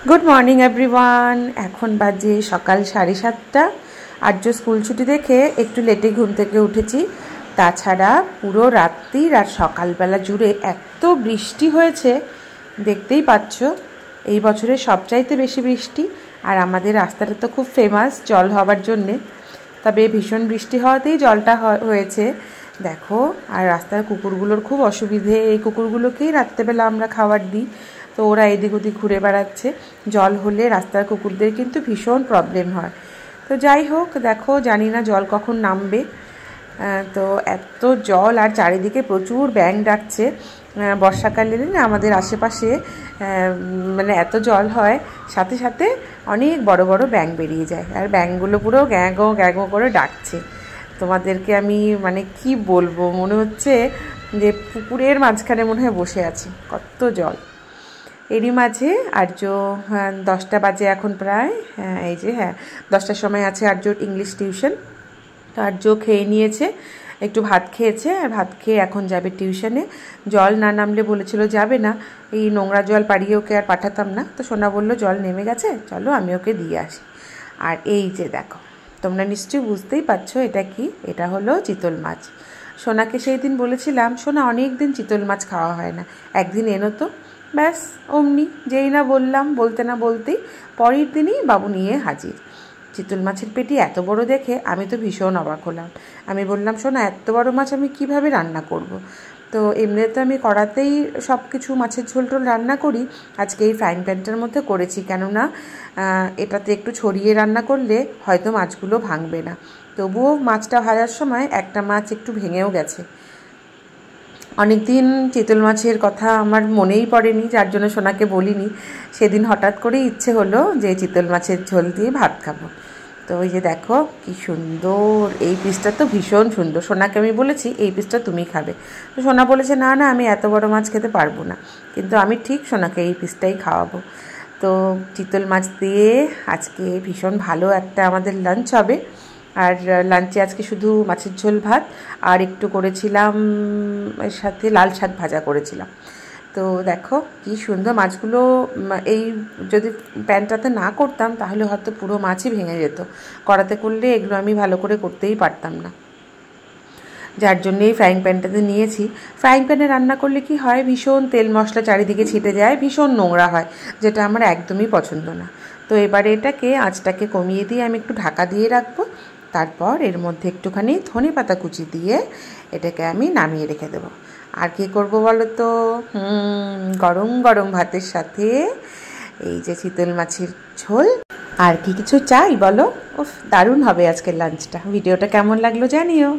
Good morning everyone. एखन बाजे सकाल 7:30। आज जो स्कूल छुटी देखे एकटू लेटे घुम थेके उठेছি। তাছাড়া পুরো রাত্রির আর সকালবেলা জুড়ে এত বৃষ্টি হয়েছে দেখতেই পাচ্ছ। এই বছরের সবচাইতে বেশি বৃষ্টি। আর আমাদের রাস্তাটা তো খুব ফেমাস জল হওয়ার জন্যে, তবে ভীষণ বৃষ্টি হওয়াতেই জলটা হয়েছে দেখো। আর রাস্তার কুকুরগুলোর খুব অসুবিধে। এই কুকুরগুলোকেই রাত্রেবেলা আমরা খাবার দিই, তো ওরা এদিক ওদিক ঘুরে বেড়াচ্ছে। জল হলে রাস্তার কুকুরদের কিন্তু ভীষণ প্রবলেম হয়। তো যাই হোক, দেখো জানি না জল কখন নামবে। তো এত জল আর চারিদিকে প্রচুর ব্যাঙ ডাকছে। বর্ষাকালে না আমাদের আশেপাশে মানে এত জল হয়, সাথে সাথে অনেক বড় বড় ব্যাঙ বেরিয়ে যায়। আর ব্যাঙগুলো পুরো গ্যাঁগো গ্যাঁগো করে ডাকছে। তোমাদেরকে আমি মানে কি বলবো, মনে হচ্ছে যে পুকুরের মাঝখানে মনে হয় বসে আছি, কত জল। এরই মাঝে আর্য 10টা বাজে এখন প্রায়। এই যে 10টার সময় আছে আর্যর ইংলিশ টিউশন। তো আর্য খেয়ে নিয়েছে, একটু ভাত খেয়েছে, আর ভাত খেয়ে এখন যাবে টিউশনে। জল না নামলে বলেছিল যাবে না, এই নোংরা জল পাড়িয়ে ওকে আর পাঠাতাম না। তো সোনা বলল জল নেমে গেছে, চলো আমি ওকে দিয়ে আসি। আর এই যে দেখো, তোমরা নিশ্চয়ই বুঝতেই পারছো এটা কি। এটা হলো চিতল মাছ। সোনাকে সেই দিন বলেছিলাম, সোনা অনেক দিন চিতল মাছ খাওয়া হয় না, একদিন এনো তো। ব্যাস অমনি যেই না বললাম, বলতে না বলতেই পরের দিনই বাবু নিয়ে হাজির। চিতল মাছের পেটি এত বড় দেখে আমি তো ভীষণ অবাক হলাম। আমি বললাম, শোনা এত বড় মাছ আমি কিভাবে রান্না করব। তো এমনিতে আমি কড়াতেই সব কিছু মাছের ঝোল টোল রান্না করি, আজকে এই ফ্রাইং প্যানটার মধ্যে করেছি, কেননা এটাতে একটু ছড়িয়ে রান্না করলে হয়তো মাছগুলো ভাঙবে না। তবুও মাছটা ভাজার সময় একটা মাছ একটু ভেঙেও গেছে। অনেক দিন চিতল মাছের কথা আমার মনেই পড়েনি, যার জন্য সোনাকে বলিনি। সেদিন হঠাৎ করেই ইচ্ছে হলো যে চিতল মাছের ঝোল দিয়ে ভাত খাবো। তো ওই যে দেখো কি সুন্দর, এই পিসটা তো ভীষণ সুন্দর। সোনাকে আমি বলেছি এই পিসটা তুমি খাবে, তো সোনা বলেছে না না আমি এত বড় মাছ খেতে পারবো না, কিন্তু আমি ঠিক সোনাকে এই পিসটাই খাওয়াবো। তো চিতল মাছ দিয়ে আজকে ভীষণ ভালো একটা আমাদের লাঞ্চ হবে। আর লাঞ্চে আজকে শুধু মাছের ঝোল ভাত, আর একটু করেছিলাম এর সাথে লাল শাক ভাজা করেছিলাম। তো দেখো কি সুন্দর মাছগুলো। এই যদি প্যানটাতে না করতাম তাহলে হয়তো পুরো মাছই ভেঙে যেত। কড়াতে করলে এগুলো আমি ভালো করে করতেই পারতাম না, যার জন্যেই ফ্রাইং প্যানটাতে নিয়েছি। ফ্রাইং প্যানে রান্না করলে কি হয়, ভীষণ তেল মশলা চারিদিকে ছিটে যায়, ভীষণ নোংরা হয়, যেটা আমার একদমই পছন্দ না। তো এবারে এটাকে আঁচটাকে কমিয়ে দিয়ে আমি একটু ঢাকা দিয়ে রাখবো। তারপর এর মধ্যে একটুখানি ধনেপাতা কুচি দিয়ে এটাকে আমি নামিয়ে রেখে দেবো। আর কী করবো বলো তো, গরম গরম ভাতের সাথে এই যে চিতল মাছের ঝোল। আর কি কিছু চাই বলো? উফ, দারুণ হবে আজকের লাঞ্চটা। ভিডিওটা কেমন লাগলো জানিও।